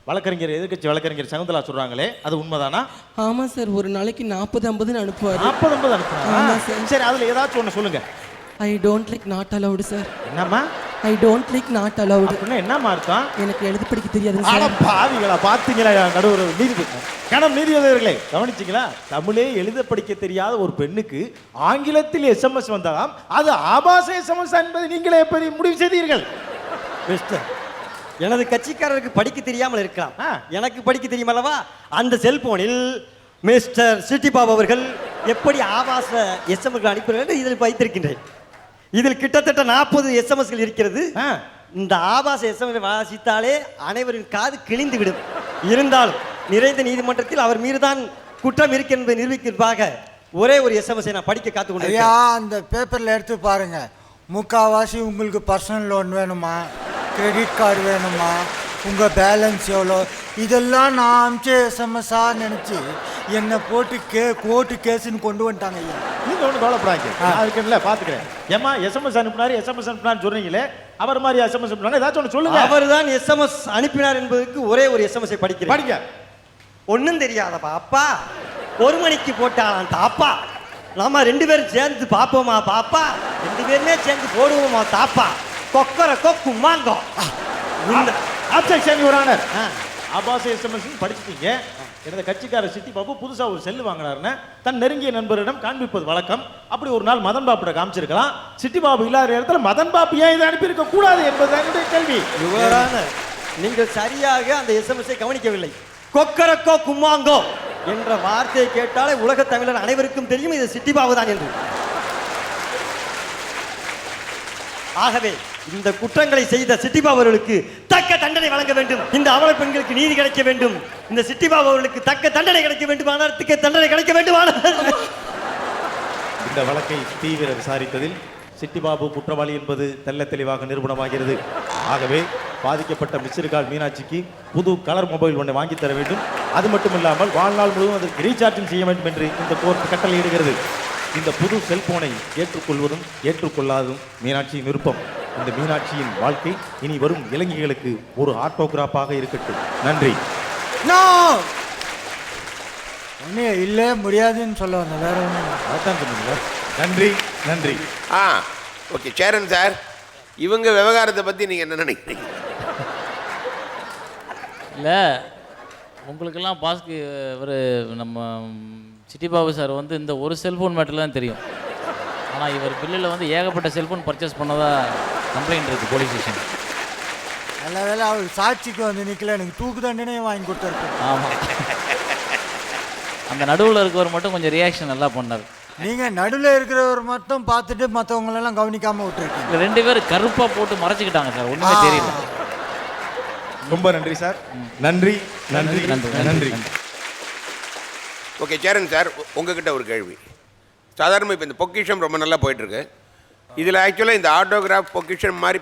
வழக்கறிஞர், எதிர்கட்சி வழக்கறிஞர் சகுந்தலா சொல்றாங்களே, அது உண்மைதானா? ஆமா சார், ஒரு நாளைக்கு 40-50 அனுப்புவாரு. 40-50 அனுப்புறாங்க. சரி, அதுல ஏதாச்சும் ஒண்ணு சொல்லுங்க. I don't like not allowed sir. என்னம்மா? I don't like not allowed. அப்படின்னா என்னம்மா அர்த்தம்? எனக்கு எழுத படிக்க தெரியாதுங்க சார். சார். பாவிகளா, பாத்தீங்களா நடுவர் நீதிபதிகளே, கவனிச்சீங்களா? தமிழே எழுத படிக்க தெரியாத ஒரு பெண்ணுக்கு ஆங்கிலத்தில் எஸ்எம்எஸ் வந்தாலும் அது ஆபாச எஸ்எம்எஸ் என்பதை நீங்களே எப்படி முடிவு செய்தீர்கள்? மிஸ்டர், எனது கட்சிக்காரருக்கு படிக்க தெரியாமல் இருக்கலாம், எனக்கு படிக்க தெரியுமல்லவா? அந்த செல்போனில் மிஸ்டர் சிட்டி பாபு அவர்கள் எப்படி ஆபாச எஸ்எம்எஸ்கள் அனுப்புகிறார்கள் இதில் வைத்திருக்கின்றேன். இதில் கிட்டத்தட்ட 40 எஸ்எம்எஸ்கள் இருக்கிறது. இந்த ஆபாச எஸ்எம்எஸ் வாசித்தாலே அனைவரின் காது கிழிந்து விடும். இருந்தாலும் நிறைந்த நீதிமன்றத்தில் அவர் மீதுதான் குற்றம் இருக்கு என்பதை நிரூபிக்கிறதாக ஒரே ஒரு எஸ்எம்எஸ் நான் படிக்க காத்து கொண்டு. ஐயா, அந்த பேப்பர்ல எடுத்து பாருங்க. முக்காவாசி உங்களுக்கு பர்சனல் லோன் வேணுமா, கிரெடிட் கார்டு வேணுமா, உங்கள் பேலன்ஸ் எவ்வளோ, இதெல்லாம் நான் அமிச்ச எஸ்எம்எஸ்ஸா நினச்சி என்னை போட்டு கோர்ட்டு கேஸுன்னு கொண்டு வந்துட்டாங்க. ஐயா, நீங்கள் ஒன்றும் கவலைப்படாங்க, அதுக்கு இல்லை பார்த்துக்கிறேன். ஏமா, எஸ்எம்எஸ் அனுப்பினாருன்னு சொல்கிறீங்களே, அவர் மாதிரி எஸ்எம்எஸ் அனுப்பினாங்க, ஏதாச்சும் ஒன்று சொல்லுங்க. அவர் தான் எஸ்எம்எஸ் அனுப்பினார் என்பதற்கு ஒரே ஒரு எஸ்எம்எஸ்ஸை படிக்க ஒன்றும் தெரியாதப்பா. அப்பா 1 மணிக்கு போட்டாலாம் தாப்பா, நாம 2 பேரும் சேர்ந்து பார்ப்போமா பாப்பா, 2 பேருமே சேர்ந்து போடுவோமா தாப்பா, கொக்கர கொக்கு மாங்கோ. Objection your honour. ஆபாச எஸ்எம்எஸ் படிச்சிட்டீங்க. எனது கட்சிக்கார சிட்டி பாபு புதுசா ஒரு செல்லு வாங்கினாருன்னு தன் நெருங்கிய நண்பரிடம் காண்பிப்பது வழக்கம். அப்படி ஒரு நாள் மதன் பாபுட காமிச்சிருக்கலாம். சிட்டி பாபு இல்லாத இடத்துல மதன் பாபு ஏன் இதை அனுப்பியிருக்க கூடாது என்பதுதான் என்னுடைய கேள்வி. நீங்கள் சரியாக அந்த எஸ்எம்எஸ்ஐ கவனிக்கவில்லை. கொக்கரக்கோ கும்மாங்கோ என்ற வார்த்தையை கேட்டாலே உலக தமிழர் அனைவருக்கும் தெரியும் இது சிட்டி பாபு தான் என்று. ஆகவே இந்த குற்றங்களை செய்த சிட்டிபாபு அவர்களுக்கு தக்க தண்டனை வழங்க வேண்டும். இந்த அவல பெண்களுக்கு நீதி கிடைக்க வேண்டும். இந்த சிட்டிபாபு அவர்களுக்கு தக்க தண்டனை கிடைக்க வேண்டுமானால் தண்டனை கிடைக்க வேண்டுமானால் இந்த வழக்கை தீவிர விசாரித்ததில் சிட்டிபாபு குற்றவாளி என்பது தெள்ள தெளிவாக நிரூபணமாகிறது. ஆகவே பாதிக்கப்பட்ட மிஸ்டர் மீனாட்சிக்கு புது கலர் மொபைல் ஒன்றை வாங்கி தர வேண்டும். அது மட்டும் இல்லாமல் வாழ்நாள் முழுவதும் அதற்கு ரீசார்ஜும் செய்ய வேண்டும் என்று இந்த கோர்ட் கட்டளையிடுகிறது. இந்த புது செல்போனை ஏற்றுக்கொள்வதும் ஏற்றுக்கொள்ளாததும் மீனாட்சியின் விருப்பம். இந்த மீனாட்சியின் வாழ்க்கை இனி வரும் இளைஞர்களுக்கு ஒரு ஆட்டோகிராஃபாக இருக்கட்டும். நன்றி. ஒன்றே இல்லை முடியாதுன்னு சொல்ல வந்தேன், வேற ஒன்றும் அதான் சொன்னீங்களா? நன்றி நன்றி. ஓகே சேரன் சார், இவங்க விவகாரத்தை பற்றி நீங்கள் என்ன நினைக்கிறீங்க? இல்லை, உங்களுக்கெல்லாம் பாஸ்க்கு ஒரு நம்ம சிட்டிபாபு சார் வந்து இந்த ஒரு செல்ஃபோன் மேட்டரில் தான் தெரியும். ஆனால் இவர் பில்லில் வந்து ஏகப்பட்ட செல்ஃபோன் பர்ச்சேஸ் பண்ணதா கம்ப்ளைண்ட் இருக்குது போலீஸ் ஸ்டேஷன். நல்ல வேலை அவர் சாட்சிக்கு வந்து நிற்கல, எனக்கு தூக்கு தண்டனையும் வாங்கி கொடுத்துருக்கேன். ஆமாம், அந்த நடுவில் இருக்கவர் மட்டும் கொஞ்சம் ரியாக்ஷன் நல்லா பண்ணார். நீங்கள் நடுவில் இருக்கிறவர் மட்டும் பார்த்துட்டு மற்றவங்களெல்லாம் கவனிக்காமல் விட்டுருக்கீங்க. 2 பேர் கருப்பாக போட்டு மறைச்சிக்கிட்டாங்க சார், ஒன்றுமே தெரியல. ரொம்ப நன்றி சார். நன்றி நன்றி நன்றி. ஓகே சேரன் சார், உங்ககிட்ட ஒரு கேள்வி. சாதாரணமாக இப்போ இந்த பொக்கிஷம் ரொம்ப நல்லா போயிட்டுருக்கு. இதில் ஆக்சுவலாக இந்த ஆட்டோகிராஃப் பொக்கிஷம் மாதிரி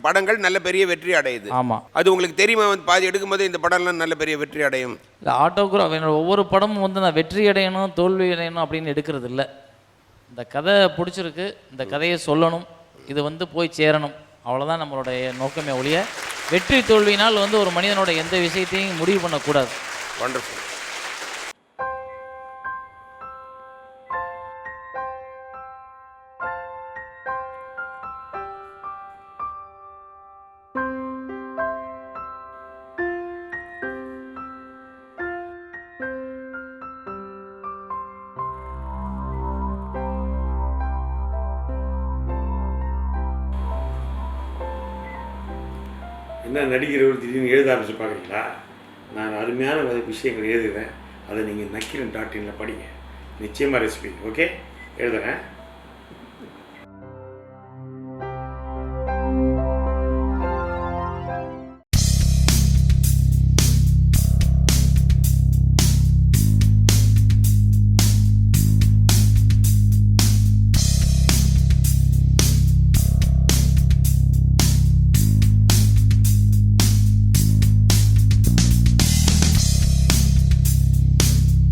படங்கள் நல்ல பெரிய வெற்றி அடையுது. ஆமாம், அது உங்களுக்கு தெரியுமா? வந்து பாதி எடுக்கும்போது இந்த படம்லாம் நல்ல பெரிய வெற்றி அடையும். இல்லை, ஆட்டோகிராஃப் என்னோட ஒவ்வொரு படமும் வந்து நான் வெற்றி அடையணும் தோல்வி அடையணும் அப்படின்னு எடுக்கிறது இல்லை. இந்த கதை பிடிச்சிருக்கு, இந்த கதையை சொல்லணும், இது வந்து போய் சேரணும், அவ்வளோதான் நம்மளுடைய நோக்கமே ஒழிய வெற்றி தோல்வினால் வந்து ஒரு மனிதனோட எந்த விஷயத்தையும் முடிவு பண்ணக்கூடாது. வண்டர்ஃபுல். என்ன நடிகர் திடீர்னு எழுத ஆரம்பிச்சு பார்க்குறீங்களா? நான் அருமையான விஷயங்கள் எழுதுகிறேன், அதை நீங்கள் நக்கீரன்.in படிங்க, நிச்சயமாக ரெசிபி. ஓகே, எழுதுகிறேன்.